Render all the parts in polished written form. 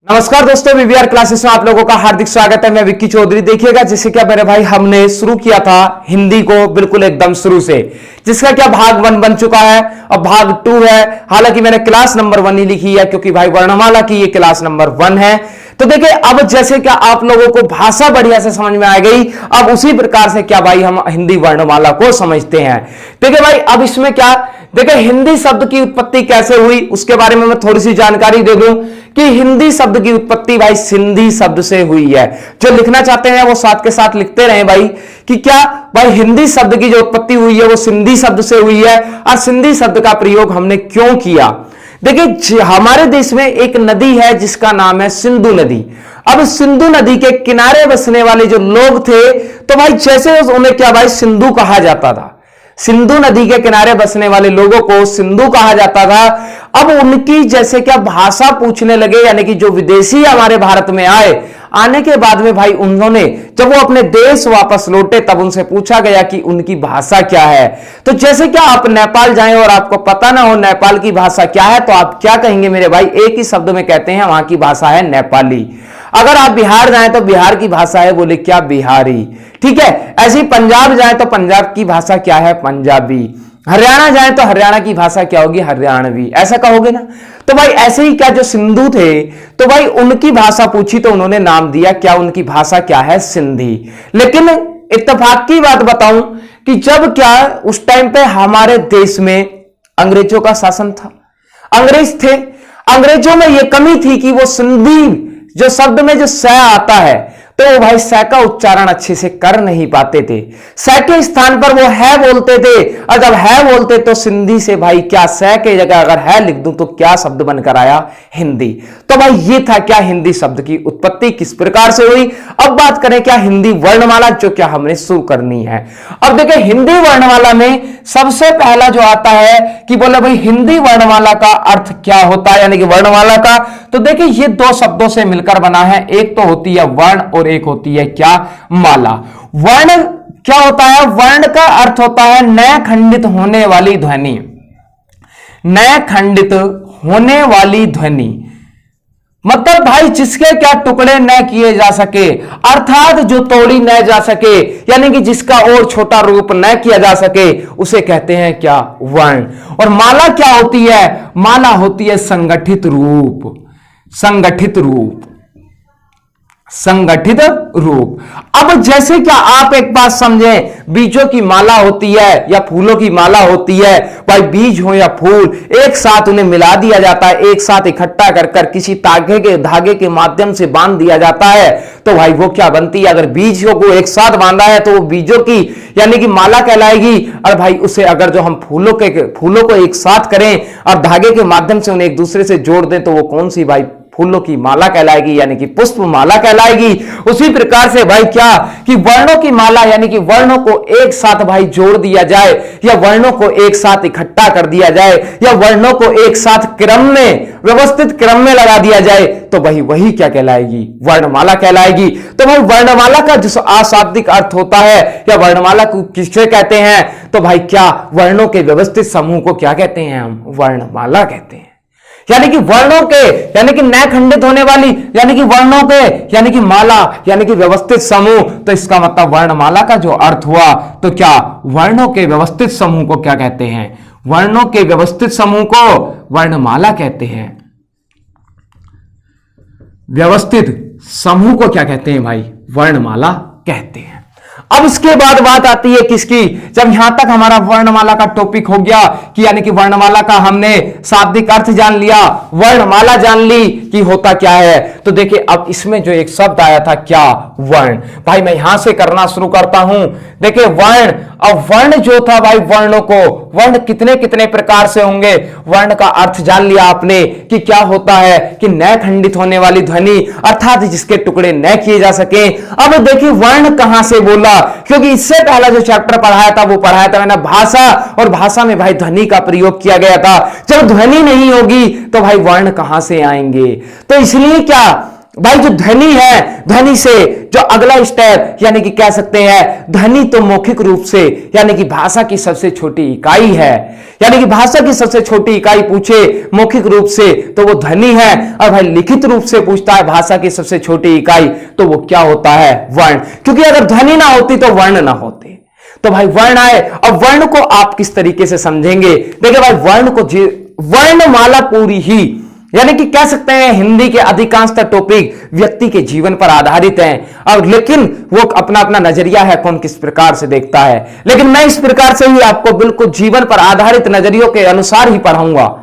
नमस्कार दोस्तों, VVR classes में आप लोगों का हार्दिक स्वागत है। मैं विक्की चौधरी। देखिएगा, जैसे क्या मेरे भाई हमने शुरू किया था हिंदी को बिल्कुल एकदम शुरू से, जिसका क्या भाग 1 बन चुका है और भाग 2 है। हालांकि मैंने क्लास नंबर 1 ही लिखी है क्योंकि भाई वर्णमाला की ये क्लास नंबर 1 है। तो देखिए, अब जैसे क्या आप लोगों को भाषा बढ़िया से समझ में आ गई, अब उसी प्रकार से क्या भाई हम हिंदी वर्णमाला को समझते हैं। देखिए भाई, अब इसमें क्या, देखिए हिंदी शब्द की उत्पत्ति कैसे हुई उसके बारे में मैं थोड़ी सी जानकारी दे दूं कि हिंदी शब्द की उत्पत्ति भाई सिंधी शब्द से हुई है। जो लिखना चाहते हैं वो साथ के साथ लिखते रहे भाई कि क्या भाई हिंदी शब्द की जो उत्पत्ति हुई है वो सिंधी शब्द से हुई है। और सिंधी शब्द का प्रयोग हमने क्यों किया? देखिए, हमारे देश में एक नदी है जिसका नाम है सिंधु नदी। अब सिंधु नदी के किनारे बसने वाले जो लोग थे, तो भाई जैसे उन्हें क्या भाई सिंधु कहा जाता था। सिंधु नदी के किनारे बसने वाले लोगों को सिंधु कहा जाता था। अब उनकी जैसे क्या भाषा पूछने लगे, यानी कि जो विदेशी हमारे भारत में आए, आने के बाद में भाई उन्होंने जब वो अपने देश वापस लौटे तब उनसे पूछा गया कि उनकी भाषा क्या है। तो जैसे क्या आप नेपाल जाएं और आपको पता ना हो नेपाल की भाषा क्या है, तो आप क्या कहेंगे मेरे भाई? एक ही शब्द में कहते हैं वहां की भाषा है नेपाली। अगर आप बिहार जाएं तो बिहार की भाषा है, बोले क्या, बिहारी। ठीक है, ऐसे ही पंजाब जाएं तो पंजाब की भाषा क्या है, पंजाबी। हरियाणा जाए तो हरियाणा की भाषा क्या होगी, हरियाणवी। ऐसा कहोगे ना? तो भाई ऐसे ही क्या जो सिंधु थे, तो भाई उनकी भाषा पूछी तो उन्होंने नाम दिया क्या, उनकी भाषा क्या है, सिंधी। लेकिन इत्तेफाक की बात बताऊं कि जब क्या उस टाइम पे हमारे देश में अंग्रेजों का शासन था, अंग्रेज थे। अंग्रेजों में यह कमी थी कि वो सिंधी जो शब्द में जो स आता है, तो वो भाई स का उच्चारण अच्छे से कर नहीं पाते थे। स के स्थान पर वो है बोलते थे, और जब है बोलते तो सिंधी से भाई क्या स के जगह अगर है लिख दूं तो क्या शब्द बनकर आया, हिंदी। तो भाई ये था क्या हिंदी शब्द की उत्पत्ति किस प्रकार से हुई। अब बात करें क्या हिंदी वर्णमाला, जो क्या हमने शुरू करनी है। अब देखिए, हिंदी वर्णमाला में सबसे पहला जो आता है कि बोले भाई हिंदी वर्णमाला का अर्थ क्या होता है, यानी कि वर्णमाला का। तो देखिए, ये 2 शब्दों से मिलकर बना है। एक तो होती है वर्ण और एक होती है क्या, माला। वर्ण क्या होता है? वर्ण का अर्थ होता है नए खंडित होने वाली ध्वनि, नए खंडित होने वाली ध्वनि। मतलब भाई जिसके क्या टुकड़े न किए जा सके, अर्थात जो तोड़ी न जा सके, यानी कि जिसका और छोटा रूप न किया जा सके, उसे कहते हैं क्या, वर्ण। और माला क्या होती है? माला होती है संगठित रूप, संगठित रूप, संगठित रूप। अब जैसे क्या आप एक बात समझें, बीजों की माला होती है या फूलों की माला होती है, भाई बीज हो या फूल एक साथ उन्हें मिला दिया जाता है, एक साथ इकट्ठा कर कर किसी धागे के माध्यम से बांध दिया जाता है, तो भाई वो क्या बनती है? अगर बीजों को एक साथ बांधा है तो वो बीजों की यानी कि माला कहलाएगी। और भाई उसे अगर जो हम फूलों को एक साथ करें और धागे के माध्यम से उन्हें एक दूसरे से जोड़ दें, तो वो कौन सी भाई, फूलों की माला कहलाएगी, यानी कि पुष्प माला कहलाएगी। उसी प्रकार से भाई क्या कि वर्णों की माला, यानी कि वर्णों को एक साथ भाई जोड़ दिया जाए, या वर्णों को एक साथ इकट्ठा कर दिया जाए, या वर्णों को एक साथ क्रम में, व्यवस्थित क्रम में लगा दिया जाए, तो भाई वही क्या कहलाएगी, वर्णमाला कहलाएगी। तो भाई वर्णमाला का जो अशाब्दिक अर्थ होता है, या वर्णमाला को किससे कहते हैं, तो भाई क्या वर्णों के व्यवस्थित समूह को क्या कहते हैं, हम वर्णमाला कहते हैं। यानी कि वर्णों के, यानी कि नए खंडित होने वाली, यानी कि वर्णों के, यानी कि माला, यानी कि व्यवस्थित समूह। तो इसका मतलब वर्णमाला का जो अर्थ हुआ, तो क्या वर्णों के व्यवस्थित समूह को क्या कहते हैं, वर्णों के व्यवस्थित समूह को वर्णमाला कहते हैं। व्यवस्थित समूह को क्या कहते हैं भाई, वर्णमाला कहते हैं। अब इसके बाद बात आती है किसकी, जब यहां तक हमारा वर्णमाला का टॉपिक हो गया कि यानी कि वर्णमाला का हमने शाब्दिक अर्थ जान लिया, वर्णमाला जान ली कि होता क्या है। तो देखिए, अब इसमें जो एक शब्द आया था क्या, वर्ण। भाई मैं यहां से करना शुरू करता हूं। देखिए वर्ण, अब वर्ण जो था भाई, वर्णों को, वर्ण कितने कितने प्रकार से होंगे। वर्ण का अर्थ जान लिया आपने कि क्या होता है कि न खंडित होने वाली ध्वनि, अर्थात जिसके टुकड़े न किए जा सके। अब देखिए वर्ण कहां से बोला, क्योंकि इससे पहला जो चैप्टर पढ़ाया था वो पढ़ाया था मैंने भाषा, और भाषा में भाई ध्वनि का प्रयोग किया गया था। जब ध्वनि नहीं होगी तो भाई वर्ण कहां से आएंगे। तो इसलिए क्या भाई जो ध्वनि है, ध्वनि से जो अगला स्टेप यानी कि कह सकते हैं ध्वनि तो मौखिक रूप से यानी कि भाषा की सबसे छोटी इकाई है, यानी कि भाषा की सबसे छोटी इकाई पूछे मौखिक रूप से तो वो ध्वनि है, और भाई लिखित रूप से पूछता है भाषा की सबसे छोटी इकाई तो वो क्या होता है, वर्ण। क्योंकि अगर ध्वनि ना होती तो वर्ण ना होते, तो भाई वर्ण आए। और वर्ण को आप किस तरीके से समझेंगे, देखिए भाई वर्ण को वर्णमाला पूरी ही यानी कि कह सकते हैं हिंदी के अधिकांश टॉपिक व्यक्ति के जीवन पर आधारित हैं, और लेकिन वो अपना अपना नजरिया है कौन किस प्रकार से देखता है, लेकिन मैं इस प्रकार से ही आपको बिल्कुल जीवन पर आधारित नजरियों के अनुसार ही पढ़ाऊंगा।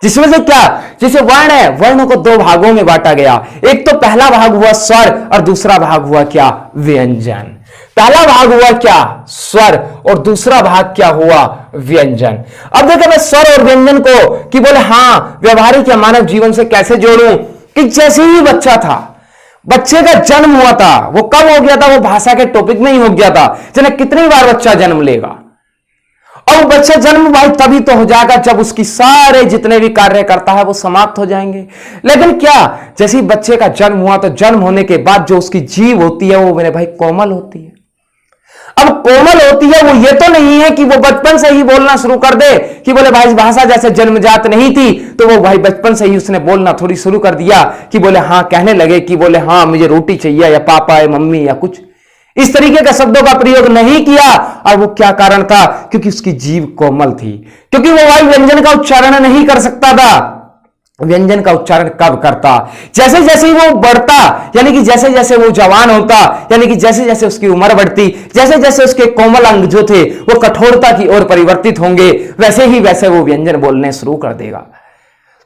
जिसमें से क्या, जैसे वर्ण है, वर्ण को दो भागों में बांटा गया। एक तो पहला भाग हुआ स्वर और दूसरा भाग हुआ क्या, व्यंजन। पहला भाग हुआ क्या, स्वर, और दूसरा भाग क्या हुआ, व्यंजन। अब देखो मैं स्वर और व्यंजन को कि बोले हाँ व्यवहारिक या मानव जीवन से कैसे जोड़ूं, कि जैसे ही बच्चा था, बच्चे का जन्म हुआ था, वो कब हो गया था, वो भाषा के टॉपिक में ही हो गया था। चले कितनी बार बच्चा जन्म लेगा, और बच्चा जन्म भाई तभी तो हो जाएगा जब उसकी सारे जितने भी कार्य करता है वो समाप्त हो जाएंगे। लेकिन क्या, जैसे ही बच्चे का जन्म हुआ तो जन्म होने के बाद जो उसकी जीभ होती है वो मेरे भाई कोमल होती है। अब कोमल होती है वो ये तो नहीं है कि वो बचपन से ही बोलना शुरू कर दे कि बोले भाई भाषा जैसे जन्मजात नहीं थी तो वो भाई बचपन से ही उसने बोलना थोड़ी शुरू कर दिया कि बोले हाँ कहने लगे कि बोले हाँ मुझे रोटी चाहिए या पापा या मम्मी या कुछ इस तरीके का शब्दों का प्रयोग नहीं किया। और वो क्या कारण था, क्योंकि उसकी जीभ कोमल थी, क्योंकि वो भाई व्यंजन का उच्चारण नहीं कर सकता था। व्यंजन का उच्चारण कब करता, जैसे जैसे वो बढ़ता, यानी कि जैसे जैसे वो जवान होता, यानी कि जैसे जैसे उसकी उम्र बढ़ती, जैसे जैसे उसके कोमल अंग जो थे वो कठोरता की ओर परिवर्तित होंगे, वैसे ही वैसे वो व्यंजन बोलने शुरू कर देगा।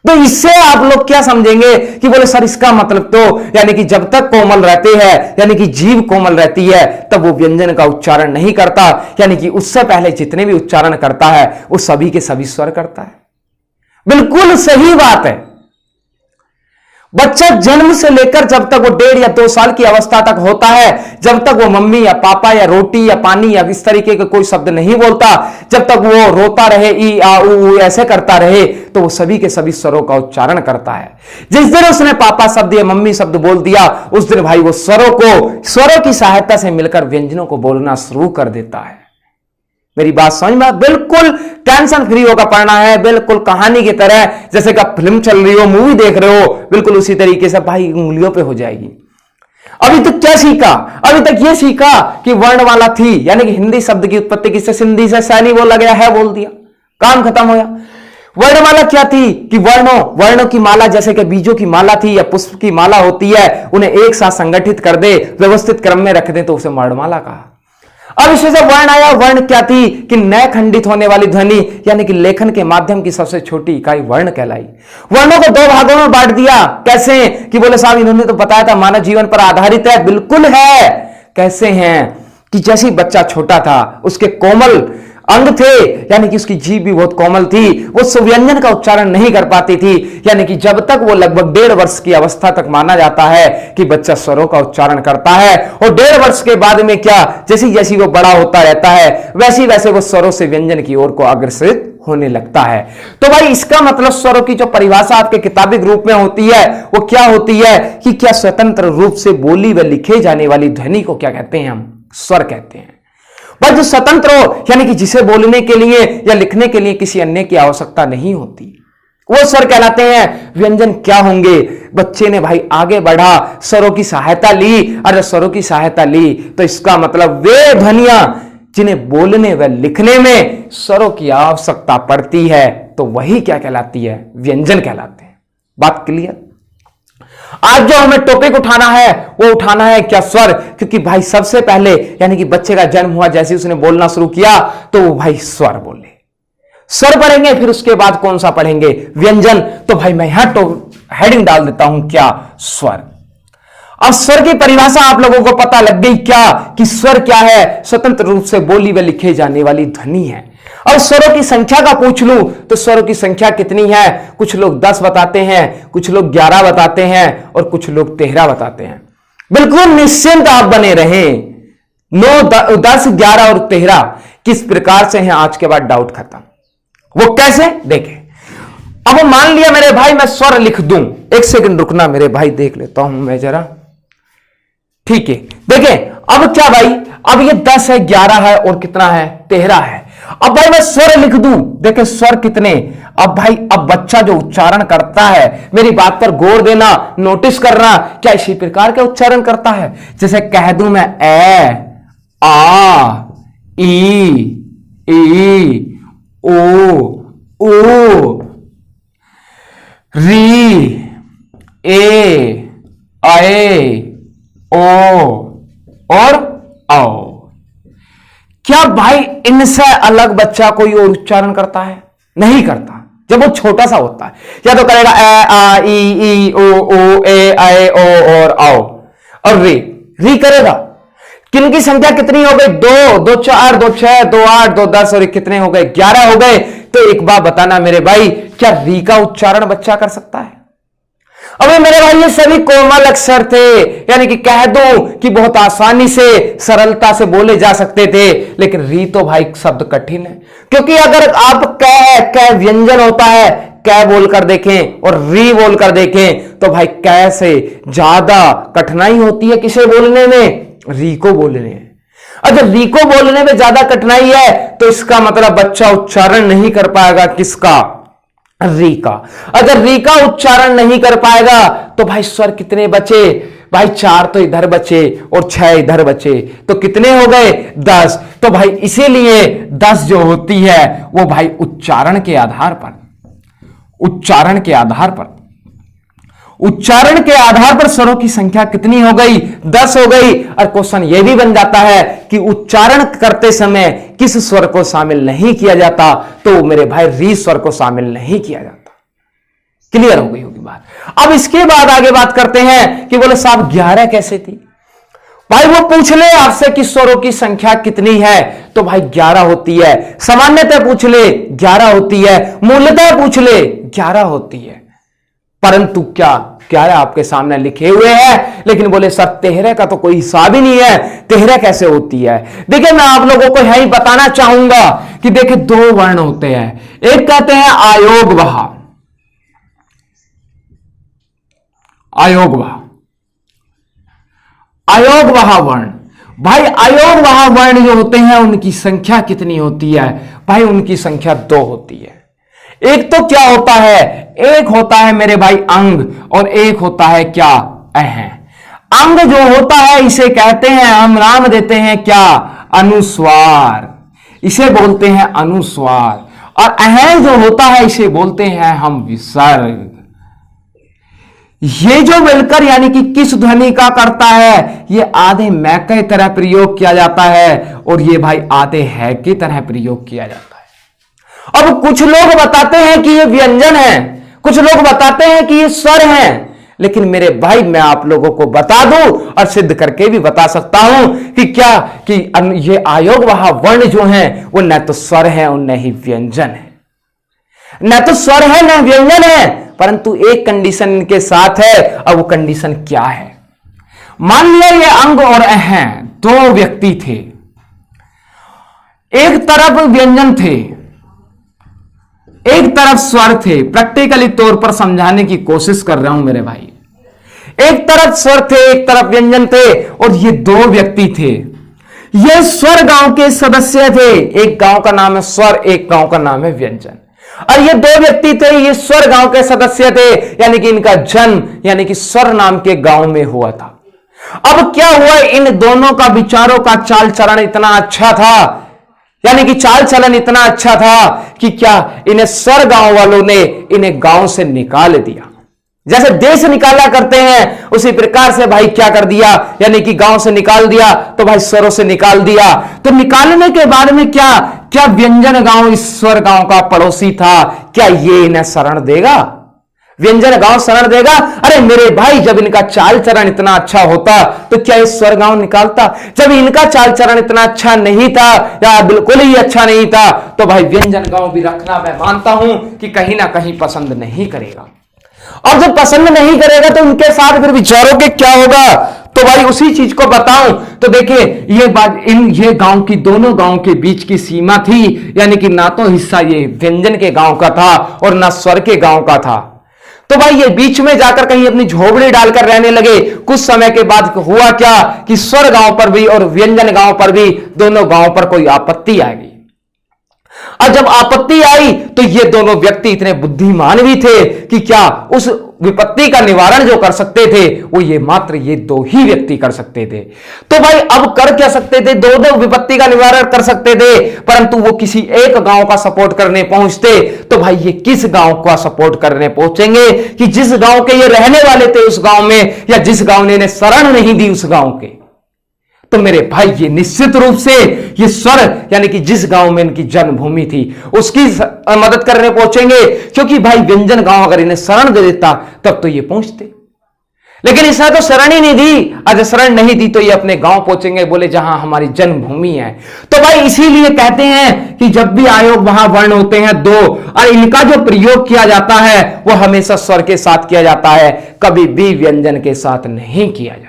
तो इससे आप लोग क्या समझेंगे कि बोले सर इसका मतलब तो यानी कि जब तक कोमल रहते हैं यानी कि जीभ कोमल रहती है तब वो व्यंजन का उच्चारण नहीं करता, यानी कि उससे पहले जितने भी उच्चारण करता है वो सभी के सभी स्वर करता है। बिल्कुल सही बात है। बच्चा जन्म से लेकर जब तक वो 1.5 या 2 साल की अवस्था तक होता है, जब तक वो मम्मी या पापा या रोटी या पानी या इस तरीके के कोई शब्द नहीं बोलता, जब तक वो रोता रहे ई आ उ ऐसे करता रहे तो वो सभी के सभी स्वरों का उच्चारण करता है। जिस दिन उसने पापा शब्द या मम्मी शब्द बोल दिया उस दिन भाई वो स्वरों की सहायता से मिलकर व्यंजनों को बोलना शुरू कर देता है। मेरी बात समझ में, बिल्कुल टेंशन फ्री होकर पढ़ना है, बिल्कुल कहानी की तरह जैसे कि फिल्म चल रही हो, मूवी देख रहे हो, बिल्कुल उसी तरीके से भाई उंगलियों पे हो जाएगी। अभी तक क्या सीखा, अभी तक ये सीखा कि वर्णमाला थी, यानी कि हिंदी शब्द की उत्पत्ति किससे, सिंधी से, सैनी बोला गया है बोल दिया, काम खत्म हो गया। वर्णमाला क्या थी कि वर्णों की माला जैसे कि बीजों की माला थी या पुष्प की माला होती है, उन्हें एक साथ संगठित कर दे, व्यवस्थित क्रम में रख दे तो उसे वर्णमाला कहा। अब इसमें से वर्ण आया, वर्ण क्या थी कि नए खंडित होने वाली ध्वनि यानी कि लेखन के माध्यम की सबसे छोटी इकाई वर्ण कहलाई। वर्णों को 2 भागों में बांट दिया, कैसे कि बोले साहब इन्होंने तो बताया था मानव जीवन पर आधारित है, बिल्कुल है। कैसे हैं कि जैसे ही बच्चा छोटा था उसके कोमल अंग थे, यानी कि उसकी जीभ भी बहुत कोमल थी, वो सुव्यंजन का उच्चारण नहीं कर पाती थी, यानी कि जब तक वो लगभग 1.5 वर्ष की अवस्था तक माना जाता है कि बच्चा स्वरों का उच्चारण करता है, और 1.5 वर्ष के बाद में क्या, जैसी जैसी वो बड़ा होता रहता है वैसी वैसे वो स्वरों से व्यंजन की ओर को अग्रसर होने लगता है। तो भाई इसका मतलब स्वरों की जो परिभाषा आपके किताबिक रूप में होती है वो क्या होती है कि क्या स्वतंत्र रूप से बोली व लिखे जाने वाली ध्वनि को क्या कहते हैं, हम स्वर कहते हैं। पर जो स्वतंत्र हो यानी कि जिसे बोलने के लिए या लिखने के लिए किसी अन्य की आवश्यकता नहीं होती, वो स्वर कहलाते हैं। व्यंजन क्या होंगे, बच्चे ने भाई आगे बढ़ा, स्वरों की सहायता ली, अरे स्वरों की सहायता ली तो इसका मतलब वे ध्वनियां जिन्हें बोलने व लिखने में स्वरों की आवश्यकता पड़ती है तो वही क्या कहलाती है, व्यंजन कहलाते हैं। बात क्लियर। आज जो हमें टॉपिक उठाना है वो उठाना है क्या, स्वर, क्योंकि भाई सबसे पहले यानी कि बच्चे का जन्म हुआ, जैसे उसने बोलना शुरू किया तो वो भाई स्वर बोले, स्वर पढ़ेंगे, फिर उसके बाद कौन सा पढ़ेंगे, व्यंजन। तो भाई मैं यहां तो हेडिंग डाल देता हूं क्या, स्वर। अब स्वर की परिभाषा आप लोगों को पता लग गई क्या कि स्वर क्या है, स्वतंत्र रूप से बोली व लिखे जाने वाली ध्वनि है। और स्वरों की संख्या का पूछ लूं तो स्वरों की संख्या कितनी है, कुछ लोग 10 बताते हैं, कुछ लोग 11 बताते हैं और कुछ लोग 13 बताते हैं। बिल्कुल निश्चिंत आप बने रहें, 9, 10, 11 और 13 किस प्रकार से हैं, आज के बाद डाउट खत्म। वो कैसे देखें, अब मान लिया मेरे भाई मैं स्वर लिख दूं, एक सेकंड रुकना मेरे भाई, देख लेता हूं मैं जरा। ठीक है, देखें अब क्या भाई, अब ये 10 है, 11 है और कितना है, 13 है। अब भाई मैं स्वर लिख दूं, देखें स्वर कितने। अब भाई अब बच्चा जो उच्चारण करता है, मेरी बात पर गौर देना, नोटिस करना, क्या इसी प्रकार के उच्चारण करता है। जैसे कह दूं मैं ए, आ, ई, ओ, री, ए, आए, ओ और आओ। क्या भाई इनसे अलग बच्चा कोई और उच्चारण करता है? नहीं करता। जब वो छोटा सा होता है या तो करेगा ए, आ, ई, ओ, ए, आए, ओ और आओ, और री करेगा। किनकी संख्या कितनी हो गई? 2, 2 4, 2 6, 2 8, 2 10 और कितने हो गए? 11 हो गए। तो एक बात बताना मेरे भाई, क्या री का उच्चारण बच्चा कर सकता है? अबे मेरे भाई ये सभी कोमल अक्षर थे, यानी कि कह दो कि बहुत आसानी से सरलता से बोले जा सकते थे, लेकिन री तो भाई शब्द कठिन है। क्योंकि अगर आप कै व्यंजन होता है, कै बोलकर देखें और री बोलकर देखें, तो भाई कै से ज्यादा कठिनाई होती है किसे बोलने में? री को बोलने में। अगर री को बोलने में ज्यादा कठिनाई है तो इसका मतलब बच्चा उच्चारण नहीं कर पाएगा किसका? री का। अगर री का उच्चारण नहीं कर पाएगा तो भाई स्वर कितने बचे? भाई 4 तो इधर बचे और 6 इधर बचे, तो कितने हो गए? 10। तो भाई इसीलिए 10 जो होती है वो भाई उच्चारण के आधार पर, उच्चारण के आधार पर स्वरों की संख्या कितनी हो गई? 10 हो गई। और क्वेश्चन यह भी बन जाता है कि उच्चारण करते समय किस स्वर को शामिल नहीं किया जाता? तो मेरे भाई री स्वर को शामिल नहीं किया जाता। क्लियर हो गई होगी बात। अब इसके बाद आगे बात करते हैं कि बोले साहब 11 कैसे थी? भाई वो पूछ ले आपसे कि स्वरों की संख्या कितनी है, तो भाई 11 होती है। सामान्यतः पूछ ले 11 होती है, मूलतः पूछ ले 11 होती है। परंतु क्या 11 आपके सामने लिखे हुए हैं, लेकिन बोले सर 13 का तो कोई हिसाब ही नहीं है, 13 कैसे होती है? देखिए मैं आप लोगों को यही बताना चाहूंगा कि देखिए 2 वर्ण होते हैं। एक कहते हैं आयोगवाह, आयोगवाह वर्ण। भाई आयोगवाह वर्ण जो होते हैं उनकी संख्या कितनी होती है? भाई उनकी संख्या 2 होती है। एक तो क्या होता है, एक होता है मेरे भाई अंग और एक होता है क्या? अह। अंग जो होता है इसे कहते हैं, हम नाम देते हैं क्या? अनुस्वार, इसे बोलते हैं अनुस्वार। और अह जो होता है इसे बोलते हैं हम विसर्ग। ये जो मिलकर यानी कि किस ध्वनि का करता है, ये आधे मैं की तरह प्रयोग किया जाता है और ये भाई आधे है की तरह प्रयोग किया जाता है। अब कुछ लोग बताते हैं कि ये व्यंजन है, कुछ लोग बताते हैं कि ये स्वर है, लेकिन मेरे भाई मैं आप लोगों को बता दूं और सिद्ध करके भी बता सकता हूं कि क्या कि ये आयोगवाह वर्ण जो है वो न तो स्वर है और न ही व्यंजन है, न तो स्वर है न व्यंजन है, परंतु एक कंडीशन इनके साथ है। और वो कंडीशन क्या है? मान लिया ये अंग और अह 2 व्यक्ति थे, एक तरफ व्यंजन थे, एक तरफ स्वर थे। प्रैक्टिकली तौर पर समझाने की कोशिश कर रहा हूं मेरे भाई। एक तरफ स्वर थे, एक तरफ व्यंजन थे और ये 2 व्यक्ति थे। ये स्वर गांव के सदस्य थे, एक गांव का नाम है स्वर, एक गांव का नाम है व्यंजन। और ये 2 व्यक्ति थे, ये स्वर गांव के सदस्य थे, यानी कि इनका जन्म यानी कि स्वर नाम के गांव में हुआ था। अब क्या हुआ, इन दोनों का विचारों का चाल चलन इतना अच्छा था, यानी कि चाल चलन इतना अच्छा था कि क्या इन्हें स्वर गांव वालों ने इन्हें गांव से निकाल दिया। जैसे देश निकाला करते हैं उसी प्रकार से भाई क्या कर दिया, यानी कि गांव से निकाल दिया, तो भाई स्वरों से निकाल दिया। तो निकालने के बाद में क्या क्या व्यंजन गांव इस स्वर गांव का पड़ोसी था, क्या ये इन्हें शरण देगा? व्यंजन गांव शरण देगा? अरे मेरे भाई जब इनका चाल चरण इतना अच्छा होता तो क्या इस स्वर गांव निकालता? जब इनका चाल चरण इतना अच्छा नहीं था या बिल्कुल ही अच्छा नहीं था, तो भाई व्यंजन गांव भी रखना मैं मानता हूं कि कहीं ना कहीं पसंद नहीं करेगा। और जब पसंद नहीं करेगा तो उनके साथ फिर विचारों के क्या होगा? तो तो भाई उसी चीज को बताऊं तो देखिए ये बात ये गांव की दोनों गांव के बीच की सीमा थी, यानी कि ना तो हिस्सा ये व्यंजन के गांव का था और ना स्वर के गांव का था। तो भाई ये बीच में जाकर कहीं अपनी झोपड़ी डालकर रहने लगे। कुछ समय के बाद हुआ क्या कि स्वर गांव पर भी और व्यंजन गांव पर भी, दोनों गांव पर कोई आपत्ति आ गई। और जब आपत्ति आई तो ये दोनों व्यक्ति इतने बुद्धिमान भी थे कि क्या उस विपत्ति का निवारण जो कर सकते थे वो ये मात्र ये दो ही व्यक्ति कर सकते थे। तो भाई अब कर क्या सकते थे, दो विपत्ति का निवारण कर सकते थे, परंतु वो किसी एक गांव का सपोर्ट करने पहुंचते। तो भाई ये किस गांव का सपोर्ट करने पहुंचेंगे कि जिस गांव के ये रहने वाले थे उस गांव में, या जिस गांव ने इन्हें शरण नहीं दी उस गांव के। तो मेरे भाई ये निश्चित रूप से ये स्वर यानी कि जिस गांव में इनकी जन्मभूमि थी उसकी मदद करने पहुंचेंगे, क्योंकि भाई व्यंजन गांव अगर इन्हें शरण दे देता तब तो ये पहुंचते, लेकिन इसने तो शरण ही नहीं दी। अगर शरण नहीं दी तो ये अपने गांव पहुंचेंगे, बोले जहां हमारी जन्मभूमि है। तो भाई इसीलिए कहते हैं कि जब भी आयोग वहां वर्ण होते हैं दो, और इनका जो प्रयोग किया जाता है वो हमेशा स्वर के साथ किया जाता है, कभी भी व्यंजन के साथ नहीं किया जाता।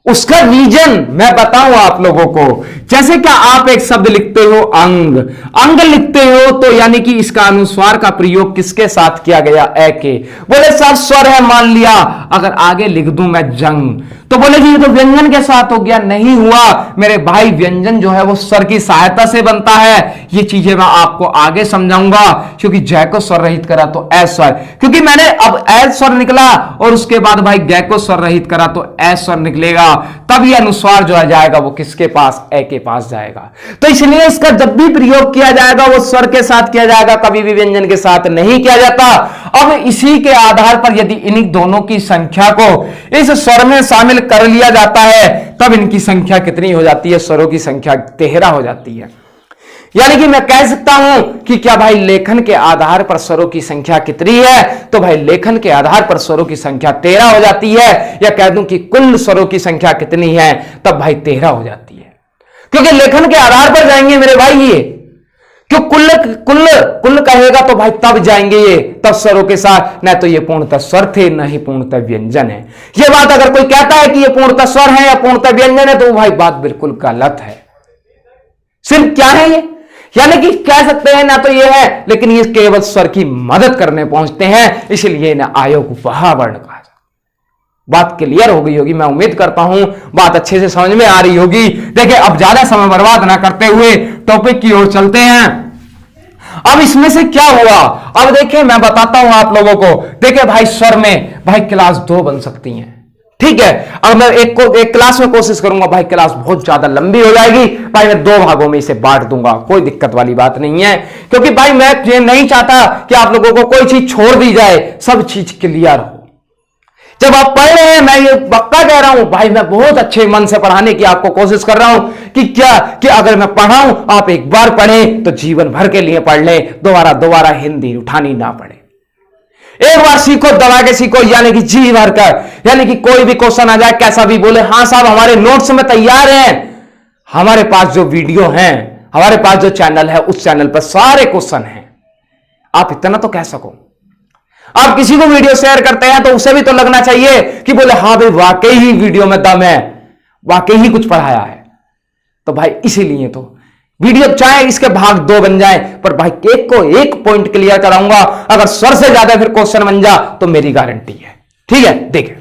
उसका रीजन मैं बताऊं आप लोगों को। जैसे क्या आप एक शब्द लिखते हो अंग, अंग लिखते हो तो यानी कि इसका अनुस्वार का प्रयोग किसके साथ किया गया, ए के। बोले सर स्वर है मान लिया, अगर आगे लिख दूं मैं जंग तो बोले जी ये तो व्यंजन के साथ हो गया। नहीं हुआ मेरे भाई, व्यंजन जो है वो स्वर की सहायता से बनता है। ये चीजें मैं आपको आगे समझाऊंगा, क्योंकि जय को स्वर रहित करा तो ए स्वर, क्योंकि मैंने अब ए स्वर निकला और उसके बाद भाई गय को स्वर रहित करा तो ए स्वर निकलेगा, तब ये अनुस्वार जो आ जाएगा वो किसके पास, ए के पास जाएगा। तो इसलिए इसका जब भी प्रयोग किया जाएगा वो स्वर के साथ किया जाएगा, कभी भी व्यंजन के साथ नहीं किया जाता। अब इसी के आधार पर यदि इन्हीं दोनों की संख्या को इस स्वर में शामिल कर लिया जाता है तब इनकी संख्या कितनी हो जाती है, स्वरों की संख्या 13 हो जाती है। यानी कि मैं कह सकता हूं कि क्या भाई लेखन के आधार पर स्वरों की संख्या कितनी है, तो भाई लेखन के आधार पर स्वरों की संख्या 13 हो जाती है। या कह दूं कि कुल स्वरों की संख्या कितनी है, तब भाई 13 हो जाती है, क्योंकि लेखन के आधार पर जाएंगे मेरे भाई ये। क्यों कुल कुल कुल कहेगा तो भाई तब जाएंगे ये, तब स्वरों के साथ, न तो ये पूर्णतः स्वर थे न ही पूर्णतः व्यंजन है। ये बात अगर कोई कहता है कि ये पूर्णतः स्वर है या पूर्णतः व्यंजन है तो भाई बात बिल्कुल गलत है। सिर्फ क्या है ये, यानी कि कह सकते हैं ना तो ये है, लेकिन ये केवल स्वर की मदद करने पहुंचते हैं, इसलिए ना आयोग वहा वर्ण कहा। बात क्लियर हो गई होगी, मैं उम्मीद करता हूं बात अच्छे से समझ में आ रही होगी। देखिए अब ज्यादा समय बर्बाद ना करते हुए टॉपिक की ओर चलते हैं। अब इसमें से क्या हुआ, अब देखिए मैं बताता हूं आप लोगों को। देखिए भाई स्वर में भाई क्लास 2 बन सकती हैं, ठीक है। अब मैं एक क्लास में कोशिश करूंगा, भाई क्लास बहुत ज्यादा लंबी हो जाएगी, भाई मैं 2 भागों में इसे बांट दूंगा, कोई दिक्कत वाली बात नहीं है, क्योंकि भाई मैं ये नहीं चाहता कि आप लोगों को कोई चीज छोड़ दी जाए, सब चीज क्लियर हो। जब आप पढ़ रहे हैं, मैं ये पक्का कह रहा हूं भाई, मैं बहुत अच्छे मन से पढ़ाने की आपको कोशिश कर रहा हूं कि अगर मैं पढ़ाऊं आप एक बार पढ़ें तो जीवन भर के लिए पढ़ लें, दोबारा दोबारा हिंदी उठानी ना पड़े। एक बार सीखो, दबा के सीखो, यानी कि जी भर कर, यानी कि कोई भी क्वेश्चन आ जाए कैसा भी बोले हाँ साहब हमारे नोट्स में तैयार हैं, हमारे पास जो वीडियो हैं, हमारे पास जो चैनल है उस चैनल पर सारे क्वेश्चन हैं। आप इतना तो कह सको। आप किसी को वीडियो शेयर करते हैं तो उसे भी तो लगना चाहिए कि बोले हाँ भाई वाकई ही वीडियो में दम है, वाकई ही कुछ पढ़ाया है। तो भाई इसीलिए तो वीडियो चाहे इसके भाग 2 बन जाए, पर भाई एक को एक पॉइंट क्लियर कराऊंगा। अगर स्वर से ज्यादा फिर क्वेश्चन बन जा तो मेरी गारंटी है, ठीक है। देखिए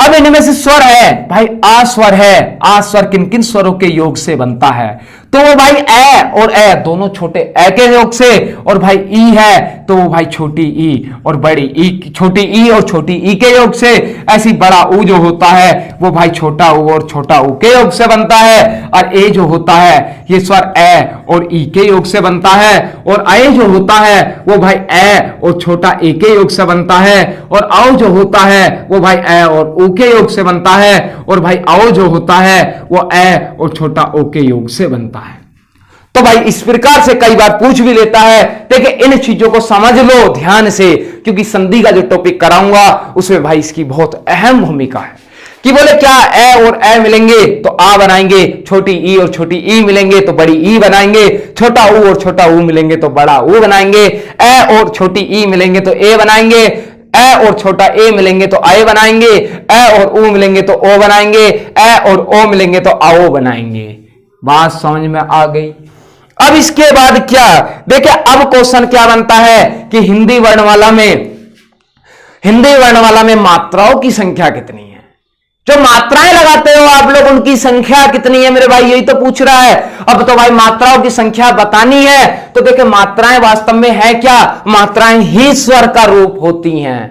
अब इनमें से स्वर है भाई, आ स्वर है। आ स्वर किन किन स्वरों के योग से बनता है, तो वो भाई ए और ए दोनों छोटे ए के योग से, और भाई ई है तो वो भाई छोटी ई और बड़ी ई, छोटी ई और छोटी ई के योग से। ऐसी बड़ा ऊ जो होता है वो भाई छोटा ऊ और छोटा ऊ के योग से बनता है। और ए जो होता है ये स्वर ए और ई के योग से बनता है। और ए जो होता है वो भाई ए और छोटा ए के योग से बनता है। और औ जो होता है वो भाई ए और ऊ के योग से बनता है। और भाई औ जो होता है वो ए और छोटा ओ के योग से बनता है। तो भाई इस प्रकार से कई बार पूछ भी लेता है। देखिए इन चीजों को समझ लो ध्यान से, क्योंकि संधि का जो टॉपिक कराऊंगा उसमें भाई इसकी बहुत अहम भूमिका है। कि बोले क्या ए और ए मिलेंगे तो आ बनाएंगे, छोटी ई और छोटी ई मिलेंगे तो बड़ी ई बनाएंगे, छोटा ऊ और छोटा ऊ मिलेंगे तो बड़ा ऊ बनाएंगे, ए और छोटी ई मिलेंगे तो ए बनाएंगे, ए और छोटा ए मिलेंगे तो आए बनाएंगे, ए और ऊ मिलेंगे तो ओ बनाएंगे, ए और ओ मिलेंगे तो आओ बनाएंगे। बात समझ में आ गई। अब इसके बाद क्या, देखिए अब क्वेश्चन क्या बनता है कि हिंदी वर्णमाला में मात्राओं की संख्या कितनी है। जो मात्राएं लगाते हो आप लोग उनकी संख्या कितनी है मेरे भाई, यही तो पूछ रहा है। अब तो भाई मात्राओं की संख्या बतानी है, तो देखिए मात्राएं वास्तव में है क्या, मात्राएं ही स्वर का रूप होती हैं,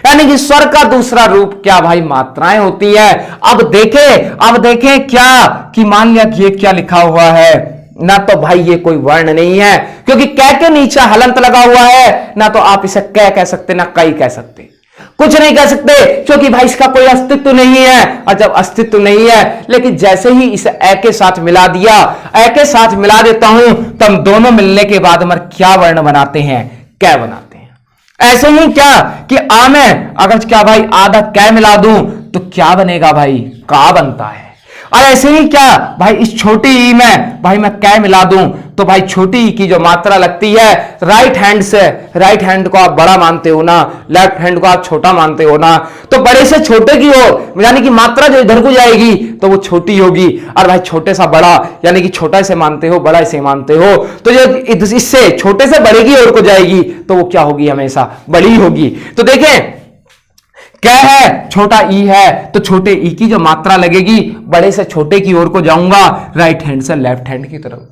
यानी कि स्वर का दूसरा रूप क्या भाई मात्राएं होती है। अब देखें क्या कि मान लिया कि ये क्या लिखा हुआ है ना, तो भाई ये कोई वर्ण नहीं है क्योंकि कै के नीचे हलंत लगा हुआ है, ना तो आप इसे कै कह सकते ना कई कह सकते, कुछ नहीं कह सकते क्योंकि भाई इसका कोई अस्तित्व नहीं है। और जब अस्तित्व नहीं है, लेकिन जैसे ही इसे ए के साथ मिला दिया, ए के साथ मिला देता हूं, तब दोनों मिलने के बाद हम क्या वर्ण बनाते हैं, कै बनाते हैं। ऐसे ही क्या कि आ में अगर क्या भाई आधा कै मिला दूं तो क्या बनेगा भाई, का बनता है। और ऐसे ही क्या भाई इस छोटी ई में भाई मैं कै मिला दूं तो भाई छोटी ई की जो मात्रा लगती है राइट हैंड से, राइट हैंड को आप बड़ा मानते हो ना, लेफ्ट हैंड को आप छोटा मानते हो ना, तो बड़े से छोटे की ओर यानी कि मात्रा जो इधर को जाएगी तो वो छोटी होगी, और भाई छोटे सा बड़ा यानी कि छोटा से मानते हो बड़ा से मानते हो, तो जो इससे छोटे से बड़े की ओर को जाएगी तो वो क्या होगी, हमेशा बड़ी होगी। तो देखें क्या है, छोटा ई है तो छोटे ई की जो मात्रा लगेगी बड़े से छोटे की ओर को जाऊंगा, राइट हैंड से लेफ्ट हैंड की तरफ,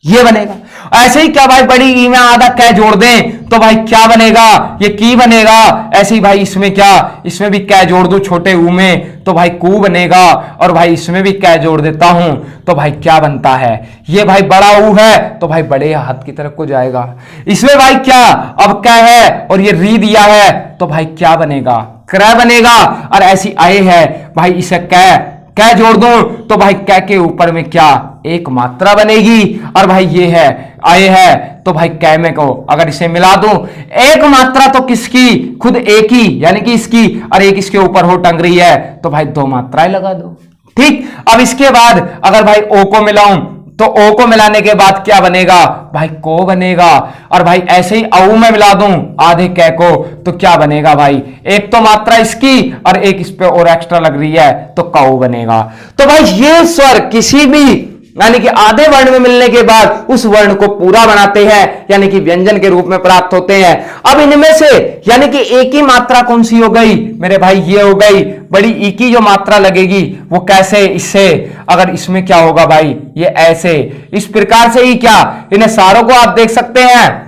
ये बनेगा। ऐसे ही क्या भाई बड़ी ई में आधा कै जोड़ दें तो भाई क्या बनेगा, ये की बनेगा। ऐसे ही भाई इसमें क्या, इसमें भी कै जोड़ दूं छोटे ऊ में तो भाई कू बनेगा, और भाई इसमें भी कै जोड़ देता हूं तो भाई क्या बनता है, ये भाई बड़ा ऊ है तो भाई बड़े हाथ की तरफ को जाएगा। इसमें भाई क्या अब कै है और ये री दिया है तो भाई क्या बनेगा, क्रय बनेगा। और ऐसी आए है भाई इसे कै जोड़ दूं तो भाई कै के ऊपर में क्या एक मात्रा बनेगी, और भाई ये है आए है तो भाई कै में को अगर इसे मिला दूं, एक मात्रा तो किसकी, खुद एक ही यानी कि इसकी, और एक इसके ऊपर हो टंग रही है तो भाई दो मात्राएं लगा दो। ठीक, अब इसके बाद अगर भाई ओ को मिलाऊं तो ओ को मिलाने के बाद क्या बनेगा भाई को बनेगा, और भाई ऐसे ही औ में मिला दूं आधे कै को तो क्या बनेगा भाई, एक तो मात्रा इसकी और एक इस पे और एक्स्ट्रा लग रही है तो काऊ बनेगा। तो भाई ये स्वर किसी भी यानी कि आधे वर्ण में मिलने के बाद उस वर्ण को पूरा बनाते हैं, यानी कि व्यंजन के रूप में प्राप्त होते हैं। अब इनमें से यानी कि एक ही मात्रा कौन सी हो गई मेरे भाई, ये हो गई बड़ी ई की जो मात्रा लगेगी वो कैसे, इससे, अगर इसमें क्या होगा भाई ये ऐसे, इस प्रकार से ही क्या इन्हें सारों को आप देख सकते हैं,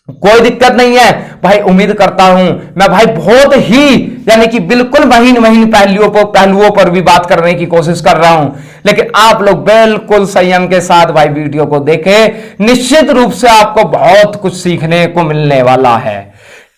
कोई दिक्कत नहीं है भाई। उम्मीद करता हूं मैं भाई बहुत ही यानी कि बिल्कुल महीन पहलुओं पर भी बात करने की कोशिश कर रहा हूं, लेकिन आप लोग बिल्कुल संयम के साथ भाई वीडियो को देखें, निश्चित रूप से आपको बहुत कुछ सीखने को मिलने वाला है।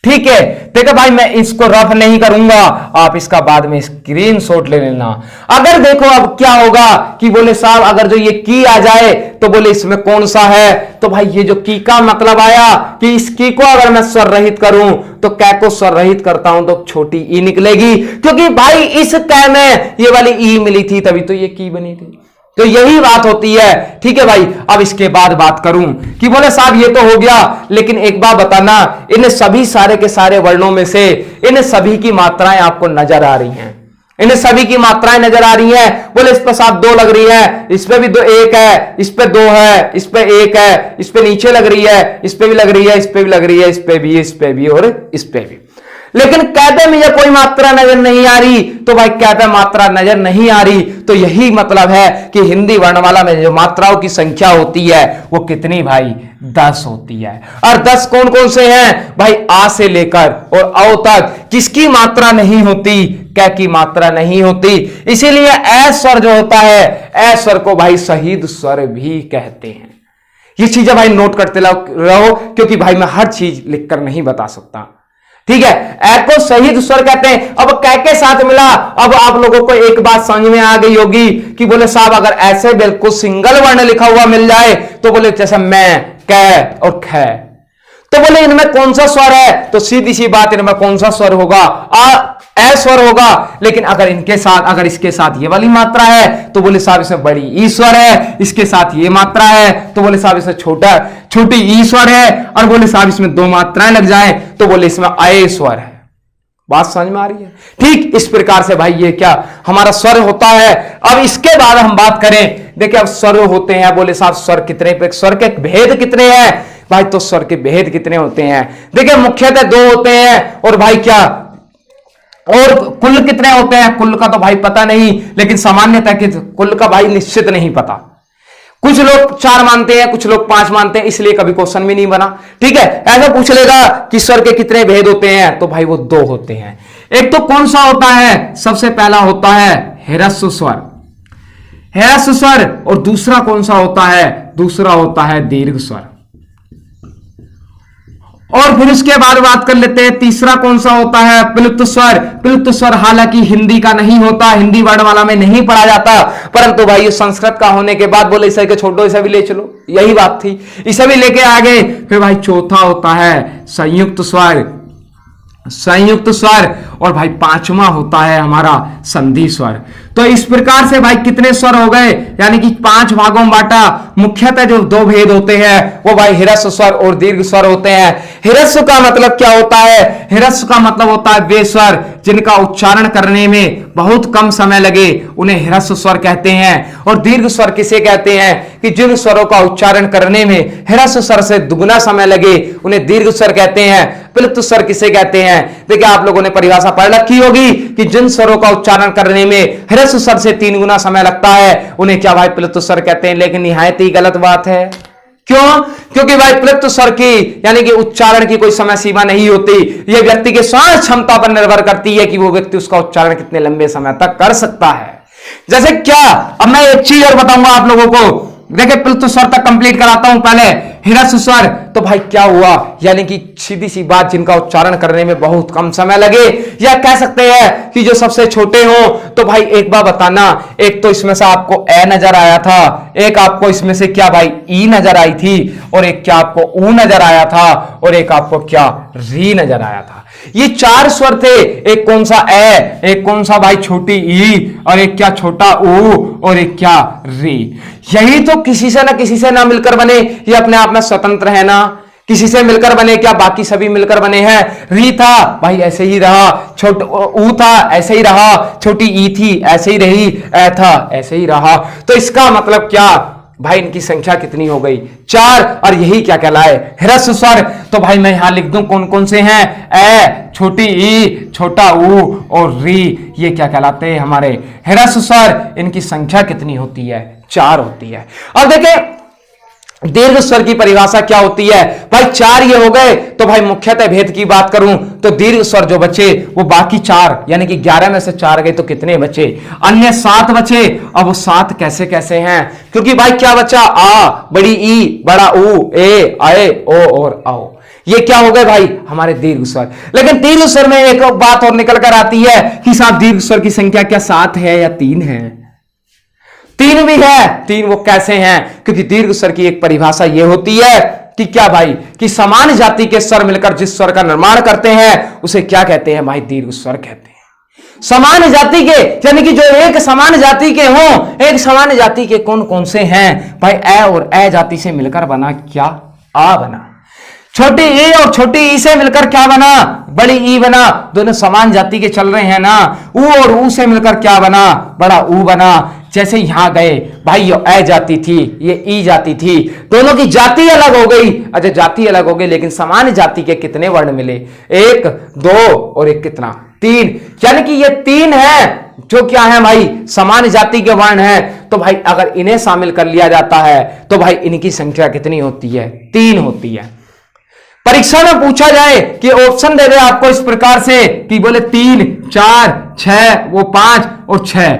ठीक है, देखो भाई मैं इसको रफ नहीं करूंगा, आप इसका बाद में स्क्रीनशॉट ले लेना। अगर देखो अब क्या होगा कि बोले साहब अगर जो ये की आ जाए तो बोले इसमें कौन सा है, तो भाई ये जो की का मतलब आया कि इस की को अगर मैं स्वर रहित करूं तो कै को स्वर रहित करता हूं तो छोटी ई निकलेगी, क्योंकि भाई इस कै में ये वाली ई मिली थी तभी तो ये की बनी थी। तो यही बात होती है। ठीक है भाई, अब इसके बाद बात करूं कि बोले साहब ये तो हो गया, लेकिन एक बात बताना, इन सभी सारे के सारे वर्णों में से इन सभी की मात्राएं आपको नजर आ रही हैं, इन सभी की मात्राएं नजर आ रही हैं। बोले इस पर साहब दो लग रही है, इस पे भी दो, एक है, इस पे दो है, इस पे एक है, इस पे नीचे लग रही है, इस पे भी लग रही है, इस पे भी लग रही है, इस पे भी, इस पे भी और इस पे भी। लेकिन कहते मुझे कोई मात्रा नजर नहीं आ रही, तो भाई कहते मात्रा नजर नहीं आ रही, तो यही मतलब है कि हिंदी वर्णमाला में जो मात्राओं की संख्या होती है वो कितनी भाई 10 होती है। और 10 कौन कौन से हैं भाई, आ से लेकर और औ तक किसकी मात्रा नहीं होती, कै की मात्रा नहीं होती। इसीलिए ए स्वर जो होता है, ए स्वर को भाई शहीद स्वर भी कहते हैं। ये चीजें भाई नोट करते रहो, क्योंकि भाई मैं हर चीज लिखकर नहीं बता सकता। ठीक है, ए को शहीद स्वर कहते हैं। अब कै के साथ मिला, अब आप लोगों को एक बात समझ में आ गई होगी कि बोले साहब अगर ऐसे बिल्कुल सिंगल वर्ण लिखा हुआ मिल जाए तो बोले जैसे मैं, कै और खे, तो बोले इनमें कौन सा स्वर है, तो सीधी सी बात इनमें कौन सा स्वर होगा, ए स्वर होगा। लेकिन अगर इनके साथ, अगर इसके साथ ये वाली मात्रा है तो बोले साहब इसमें बड़ी ई स्वर है, इसके साथ ये मात्रा है तो बोले साहब इसमें छोटी ई स्वर है, और बोले साहब इसमें दो मात्राएं लग जाए तो बोले इसमें आए स्वर है। बात समझ में आ रही है? ठीक इस प्रकार से भाई ये क्या हमारा स्वर होता है। अब इसके बाद हम बात करें, देखिए अब स्वर होते हैं, बोले साहब स्वर कितने पे, स्वर के भेद कितने हैं भाई, तो स्वर के भेद कितने होते हैं? देखिए मुख्यतः 2 होते हैं, और भाई क्या और कुल कितने होते हैं? कुल का तो भाई पता नहीं, लेकिन सामान्यतः कि कुल का भाई निश्चित नहीं पता। कुछ लोग 4 मानते हैं, कुछ लोग 5 मानते हैं, इसलिए कभी क्वेश्चन भी नहीं बना। ठीक है, ऐसा पूछ लेगा कि स्वर के कितने भेद होते हैं, तो भाई वो 2 होते हैं। एक तो कौन सा होता है? सबसे पहला होता है ह्रस्व स्वर, ह्रस्व स्वर, और दूसरा कौन सा होता है? दूसरा होता है दीर्घ स्वर। और फिर उसके बाद बात कर लेते हैं तीसरा कौन सा होता है? प्लुप्त स्वर। प्लुप्त स्वर हालांकि हिंदी का नहीं होता, हिंदी वर्णमाला में नहीं पढ़ा जाता, परंतु भाई संस्कृत का होने के बाद बोले इसे के छोड़ो, इसे भी ले चलो, यही बात थी, इसे भी लेके आगे। फिर भाई चौथा होता है संयुक्त स्वर, संयुक्त स्वर, और भाई 5वां होता है हमारा संधि स्वर। तो इस प्रकार से भाई कितने स्वर हो गए? यानी कि 5 भागों में बांटा। मुख्यतः जो 2 भेद होते हैं वो भाई ह्रस्व स्वर और दीर्घ स्वर होते हैं। ह्रस्व का मतलब क्या होता है? ह्रस्व का मतलब होता है वे स्वर जिनका उच्चारण करने में बहुत कम समय लगे, उन्हें ह्रस्व स्वर कहते हैं। और दीर्घ स्वर किसे कहते हैं? कि जिन स्वरों का उच्चारण करने में ह्रस्व स्वर से दुगना समय लगे, उन्हें दीर्घ स्वर कहते हैं। प्लुप्त स्वर किसे कहते हैं? देखिए आप लोगों ने परिभाषा पढ़ रखी होगी कि जिन स्वरों का उच्चारण करने में ह्रस्व स्वर से 3 गुना समय लगता है, उन्हें क्या भाई प्लुप्त स्वर कहते हैं। लेकिन निहायत ही गलत बात है। क्यों? क्योंकि भाई प्लुप्त स्वर की यानी कि उच्चारण की कोई समय सीमा नहीं होती, यह व्यक्ति के श्वास क्षमता पर निर्भर करती है कि वो व्यक्ति उसका उच्चारण कितने लंबे समय तक कर सकता है। जैसे क्या, अब मैं एक चीज और बताऊंगा आप लोगों को। देखिए प्लुप्त स्वर तक कंप्लीट कराता हूं पहले। ह्रस्व स्वर तो भाई क्या हुआ? यानी कि सीधी सी बात, जिनका उच्चारण करने में बहुत कम समय लगे, या कह सकते हैं कि जो सबसे छोटे हो। तो भाई एक बार बताना, एक तो इसमें से आपको ए नजर आया था, एक आपको इसमें से क्या भाई ई नजर आई थी, और एक क्या आपको ऊ नजर आया था, और एक आपको क्या री नजर आया था। ये 4 स्वर थे। एक कौन सा ए, एक कौन सा भाई छोटी ई, और एक क्या छोटा ऊ, और एक क्या री। यही तो किसी से ना मिलकर बने, ये अपने आप में स्वतंत्र है ना। किसी से मिलकर बने क्या? बाकी सभी मिलकर बने हैं। री था भाई ऐसे ही रहा, छोटा ऊ था ऐसे ही रहा, छोटी ई थी ऐसे ही रही, ए था ऐसे ही रहा। तो इसका मतलब क्या भाई? इनकी संख्या कितनी हो गई? 4। और यही क्या कहलाए? ह्रस्व स्वर। तो भाई मैं यहां लिख दूं कौन कौन से हैं? ए, छोटी ई, छोटा ऊ और री, ये क्या कहलाते हैं? हमारे ह्रस्व स्वर। इनकी संख्या कितनी होती है? 4 होती है। अब देखें दीर्घ स्वर की परिभाषा क्या होती है भाई? 4 ये हो गए। तो भाई मुख्यतः भेद की बात करूं तो दीर्घ स्वर जो बचे वो बाकी 4, यानी कि 11 में से 4 गए तो कितने बचे? अन्य 7 बचे। अब वो 7 कैसे कैसे हैं? क्योंकि भाई क्या बचा? आ, बड़ी ई, बड़ा ऊ, ए, आए, ओ और आओ। ये क्या हो गए भाई? हमारे दीर्घ स्वर। लेकिन दीर्घ स्वर में एक बात और निकल कर आती है कि साहब दीर्घ स्वर की संख्या क्या 7 है या 3 है? 3 भी है। 3 वो कैसे हैं? क्योंकि दीर्घ स्वर की एक परिभाषा ये होती है कि क्या भाई? कि समान जाति के स्वर मिलकर जिस स्वर का निर्माण करते हैं उसे क्या कहते हैं भाई? दीर्घ स्वर कहते हैं। समान जाति के, यानी कि जो एक समान जाति के हों। एक समान जाति के कौन कौन से हैं भाई? ए और ए जाति से मिलकर बना क्या? आ बना। छोटी ई और छोटी ई से मिलकर क्या बना? बड़ी ई बना। दोनों समान जाति के चल रहे हैं ना। ऊ और ऊ से मिलकर क्या बना? बड़ा ऊ बना। जैसे यहां गए भाई, ये ए जाति थी, ये ई जाति थी, दोनों की जाति अलग हो गई। अच्छा जाति अलग हो गई, लेकिन समान जाति के कितने वर्ण मिले? 1, 2 और एक कितना? 3। यानी कि ये 3 है जो क्या है भाई? समान जाति के वर्ण है। तो भाई अगर इन्हें शामिल कर लिया जाता है तो भाई इनकी संख्या कितनी होती है? 3 होती है। परीक्षा में पूछा जाए कि ऑप्शन दे दे आपको इस प्रकार से कि बोले 3, 4, 6, वो 5 और 6।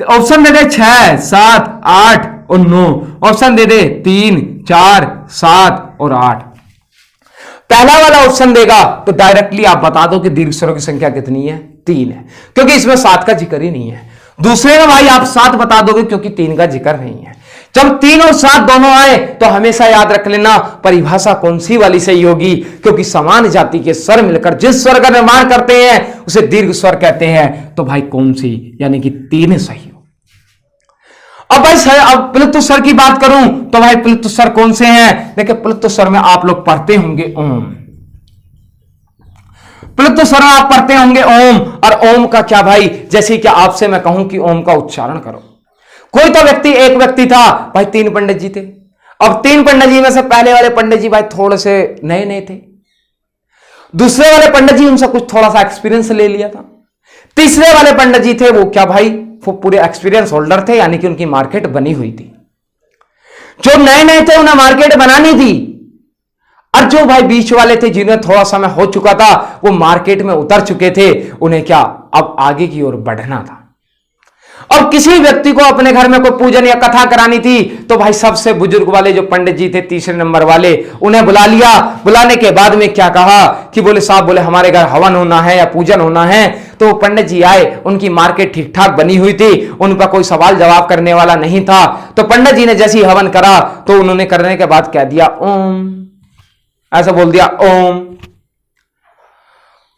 ऑप्शन दे दे 6, 7, 8 और 9। ऑप्शन दे दे 3, 4, 7 और 8। पहला वाला ऑप्शन देगा तो डायरेक्टली आप बता दो कि दीर्घ स्वरों की संख्या कितनी है? 3 है, क्योंकि इसमें 7 का जिक्र ही नहीं है। दूसरे में भाई आप 7 बता दोगे क्योंकि 3 का जिक्र नहीं है। जब 3 और 7 दोनों आए तो हमेशा याद रख लेना परिभाषा कौन सी वाली सही होगी, क्योंकि समान जाति के स्वर मिलकर जिस स्वर का निर्माण करते हैं उसे दीर्घ स्वर कहते हैं। तो भाई कौन सी? यानी कि 3 सही हो। अब भाई अब प्लुप्त स्वर की बात करूं तो भाई प्लुप्त स्वर कौन से हैं? देखिए प्लुप्त स्वर में आप लोग पढ़ते होंगे ओम। प्लुत स्वर आप पढ़ते होंगे ओम, और ओम का क्या भाई, जैसे कि आपसे मैं कहूं कि ओम का उच्चारण करो। कोई तो व्यक्ति, एक व्यक्ति था भाई, 3 पंडित जी थे। अब 3 पंडित जी में से पहले वाले पंडित जी भाई थोड़े से नए नए थे, दूसरे वाले पंडित जी उनसे कुछ थोड़ा सा एक्सपीरियंस ले लिया था, तीसरे वाले पंडित जी थे वो क्या भाई, वो पूरे एक्सपीरियंस होल्डर थे, यानी कि उनकी मार्केट बनी हुई थी। जो नए नए थे उन्हें मार्केट बनानी थी, और जो भाई बीच वाले थे जिन्हें थोड़ा समय हो चुका था, वो मार्केट में उतर चुके थे, उन्हें क्या अब आगे की ओर बढ़ना था। और किसी व्यक्ति को अपने घर में कोई पूजन या कथा करानी थी, तो भाई सबसे बुजुर्ग वाले जो पंडित जी थे, तीसरे नंबर वाले, उन्हें बुला लिया। बुलाने के बाद में क्या कहा कि बोले साहब, बोले हमारे घर हवन होना है या पूजन होना है। तो पंडित जी आए, उनकी मार्केट ठीक ठाक बनी हुई थी, उन पर कोई सवाल जवाब करने वाला नहीं था। तो पंडित जी ने जैसे ही हवन करा, तो उन्होंने करने के बाद कह दिया ओम, ऐसा बोल दिया ओम,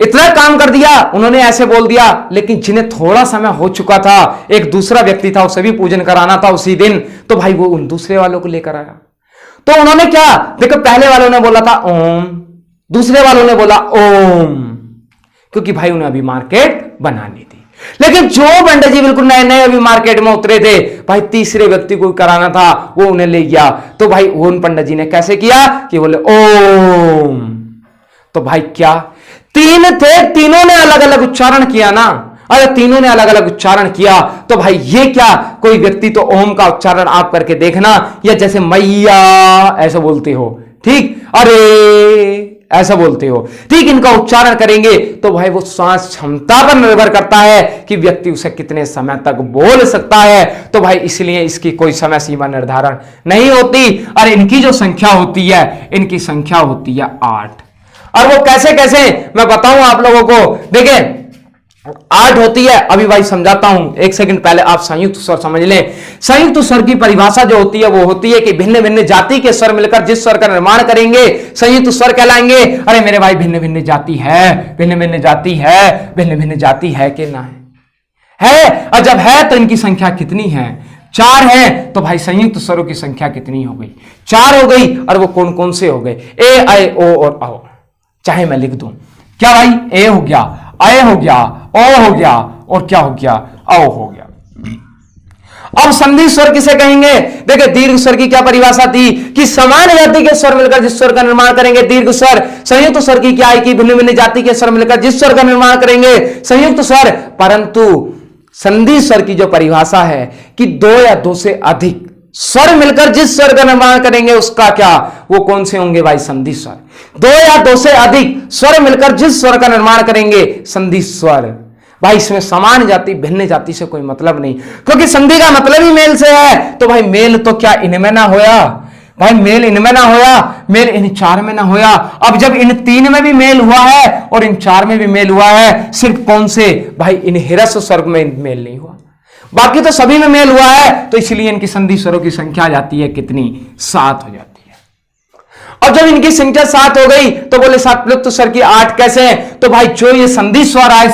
इतना काम कर दिया उन्होंने, ऐसे बोल दिया। लेकिन जिन्हें थोड़ा समय हो चुका था, एक दूसरा व्यक्ति था, उसे भी पूजन कराना था उसी दिन, तो भाई वो उन दूसरे वालों को लेकर आया। तो उन्होंने क्या देखो, पहले वालों ने बोला था ओम, दूसरे वालों ने बोला ओम, क्योंकि भाई उन्हें अभी मार्केट बनानी थी। लेकिन जो पंडित जी बिल्कुल नए नए अभी मार्केट में उतरे थे, भाई तीसरे व्यक्ति को कराना था, वो उन्हें ले गया। तो भाई उन पंडित जी ने कैसे किया कि बोले ओम, तो भाई क्या 3 थे, तीनों ने अलग अलग उच्चारण किया ना। अरे तीनों ने अलग अलग उच्चारण किया, तो भाई ये क्या, कोई व्यक्ति तो ओम का उच्चारण आप करके देखना, या जैसे मैया ऐसा बोलते हो, ठीक, अरे ऐसा बोलते हो, ठीक, इनका उच्चारण करेंगे तो भाई वो श्वास क्षमता पर निर्भर करता है कि व्यक्ति उसे कितने समय तक बोल सकता है। तो भाई इसलिए इसकी कोई समय सीमा निर्धारण नहीं होती, और इनकी जो संख्या होती है, इनकी संख्या होती है 8। और वो कैसे कैसे मैं बताऊं आप लोगों को, देखिए 8 होती है, अभी भाई समझाता हूं, एक सेकंड पहले आप संयुक्त स्वर समझ लें। संयुक्त स्वर की परिभाषा जो होती है वो होती है कि भिन्न भिन्न जाति के स्वर मिलकर जिस स्वर का निर्माण करेंगे संयुक्त स्वर कहलाएंगे। अरे मेरे भाई, भिन्न भिन्न जाति है, भिन्न भिन्न जाति है, भिन्न भिन्न जाति है कि ना है, और जब है तो इनकी संख्या कितनी है, 4 है। तो भाई संयुक्त स्वरों की संख्या कितनी हो गई, 4 हो गई। और वो कौन कौन से हो गए, ए, ऐ, ओ और औ। चाहे मैं लिख दूं, क्या भाई, ए हो गया, ऐ हो गया, ओ हो गया, और क्या हो गया, औ हो गया। अब संधि स्वर किसे कहेंगे, देखिए दीर्घ स्वर की क्या परिभाषा थी कि समान जाति के स्वर मिलकर जिस स्वर का निर्माण करेंगे दीर्घ स्वर। संयुक्त स्वर की क्या है कि भिन्न भिन्न जाति के स्वर मिलकर जिस स्वर का निर्माण करेंगे संयुक्त स्वर। परंतु संधि स्वर की जो परिभाषा है कि 2 या 2 से अधिक स्वर मिलकर जिस स्वर का निर्माण करेंगे उसका क्या, वो कौन से होंगे भाई, संधि स्वर। 2 या 2 से अधिक स्वर मिलकर जिस स्वर का निर्माण करेंगे संधि स्वर। भाई इसमें समान जाति भिन्न जाति से कोई मतलब नहीं, क्योंकि संधि का मतलब ही मेल से है। तो भाई मेल तो क्या इनमें ना होया, भाई मेल इनमें ना होया, मेल इन 4 में ना होया। अब जब इन 3 में भी मेल हुआ है और इन 4 में भी मेल हुआ है, सिर्फ कौन से भाई, इन हिरस्व स्वर में मेल नहीं हुआ, बाकी तो सभी में मेल हुआ है। तो इसलिए इनकी संधि स्वरों की संख्या आ जाती है कितनी, 7 हो जाती है। और जब इनकी संख्या 7 हो गई तो बोले सात प्लुत स्वर की 8 कैसे हैं, तो भाई जो ये संधि स्वर आए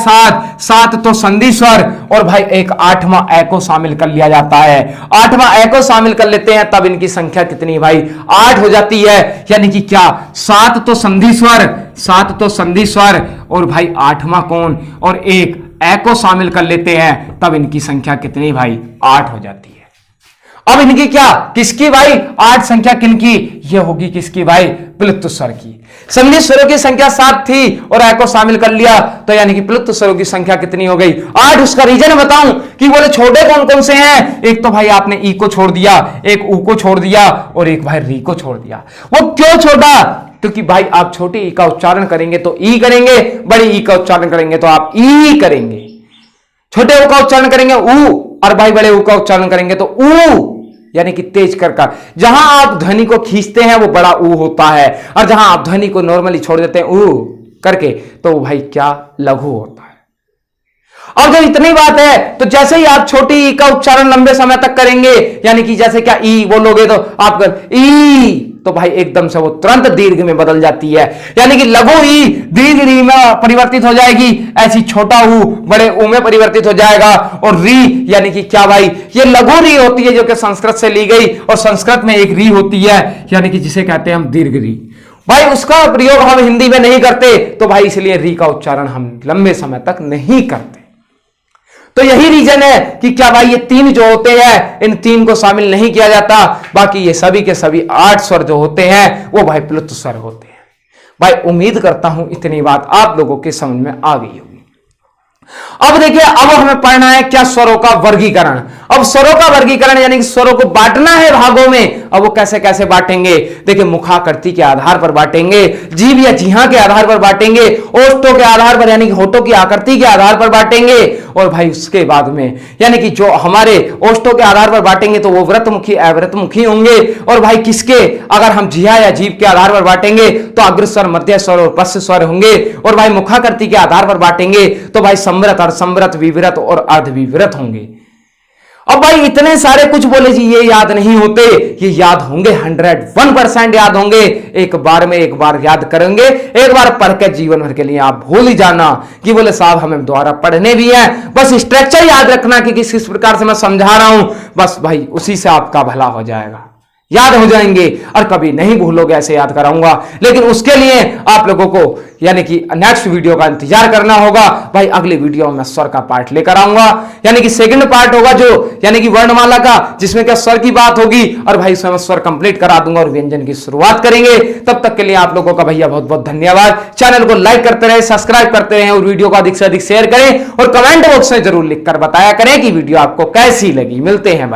7 तो संधि स्वर, और भाई एक 8वां ए को शामिल कर लिया जाता है। 8वां ए को शामिल कर लेते हैं, तब इनकी संख्या कितनी भाई, 8 हो जाती है। यानी कि क्या, 7 तो संधि स्वर, 7 तो संधि स्वर, और भाई 8वां कौन, और एक ए को शामिल कर लेते हैं, तब इनकी संख्या कितनी भाई, 8 हो जाती है। अब इनकी क्या, किसकी भाई, 8 संख्या किनकी, ये होगी किसकी भाई, प्लुत स्वर की। संधि स्वरों की संख्या 7 थी और ए को शामिल कर लिया, तो यानी कि प्लुत स्वरों की संख्या कितनी हो गई, 8। उसका रीजन बताऊं कि बोले छोटे कौन कौन से हैं, एक तो भाई आपने ई को छोड़ दिया, एक ऊ को छोड़ दिया, और एक भाई री को छोड़ दिया। वो क्यों छोड़ा, क्योंकि भाई आप छोटे ई का उच्चारण करेंगे तो ई करेंगे, बड़े ई का उच्चारण करेंगे तो आप ई करेंगे। छोटे ऊ का उच्चारण करेंगे ऊ, और भाई बड़े ऊ का उच्चारण करेंगे तो ऊ, यानी कि तेज कर। जहां आप ध्वनि को खींचते हैं वो बड़ा ऊ होता है, और जहां आप ध्वनि को नॉर्मली छोड़ देते हैं ऊ करके, तो भाई क्या, लघु होता है। और जब इतनी बात है तो जैसे ही आप छोटी ई का उच्चारण लंबे समय तक करेंगे, यानी कि जैसे क्या ई बोलोगे तो आप ई, तो भाई एकदम से वो तुरंत दीर्घ में बदल जाती है, यानी कि लघु ई दीर्घ री में परिवर्तित हो जाएगी, ऐसी छोटा ऊ बड़े ऊ में परिवर्तित हो जाएगा। और री यानी कि क्या भाई, ये लघु री होती है जो कि संस्कृत से ली गई, और संस्कृत में एक री होती है यानी कि जिसे कहते हैं हम दीर्घ री। भाई उसका प्रयोग हम हिंदी में नहीं करते, तो भाई इसलिए री का उच्चारण हम लंबे समय तक नहीं करते। तो यही रीजन है कि क्या भाई ये तीन जो होते हैं, इन तीन को शामिल नहीं किया जाता। बाकी ये सभी के सभी 8 स्वर जो होते हैं वो भाई प्लुत स्वर होते हैं। भाई उम्मीद करता हूं इतनी बात आप लोगों के समझ में आ गई होगी। अब देखिए, अब हमें पढ़ना है क्या, स्वरों का वर्गीकरण। अब स्वरों का वर्गीकरण यानी कि स्वरों को बांटना है भागों में। अब वो कैसे कैसे बांटेंगे, देखिए मुखाकृति के आधार पर बांटेंगे, जीभ या जिह्वा के आधार पर बांटेंगे, ओष्ठों के आधार पर यानी कि होठों की आकृति के आधार पर बांटेंगे, और भाई उसके बाद में यानी कि जो हमारे ओष्ठों के आधार पर बांटेंगे तो वो व्रतमुखी अव्रतमुखी होंगे। और भाई किसके, अगर हम जिह्वा या जीभ के आधार पर बांटेंगे तो अग्रस्वर, मध्य स्वर और पश्च स्वर होंगे। और भाई मुखाकृति के आधार पर बांटेंगे तो भाई संवृत, अर्धसंवृत, विवृत और अर्धविवृत होंगे। अब भाई इतने सारे कुछ बोले जी ये याद नहीं होते, ये याद होंगे, 101% याद होंगे। एक बार में एक बार याद करेंगे, एक बार पढ़ के जीवन भर के लिए आप भूल ही जाना कि बोले साहब हमें दोबारा पढ़ने भी है। बस स्ट्रक्चर याद रखना कि किस प्रकार से मैं समझा रहा हूं, बस भाई उसी से आपका भला हो जाएगा, याद हो जाएंगे और कभी नहीं भूलोगे, ऐसे याद कराऊंगा। लेकिन उसके लिए आप लोगों को यानी कि नेक्स्ट वीडियो का इंतजार करना होगा। भाई अगले वीडियो में स्वर का पार्ट लेकर आऊंगा, यानी कि सेकंड पार्ट होगा जो यानी कि वर्णमाला का, जिसमें क्या स्वर की बात होगी, और भाई उसमें स्वर कंप्लीट करा दूंगा और व्यंजन की शुरुआत करेंगे। तब तक के लिए आप लोगों का भैया बहुत बहुत धन्यवाद। चैनल को लाइक करते रहे, सब्सक्राइब करते रहे और वीडियो को अधिक से अधिक शेयर करें और कमेंट बॉक्स में जरूर लिखकर बताया करें कि वीडियो आपको कैसी लगी। मिलते हैं भाई।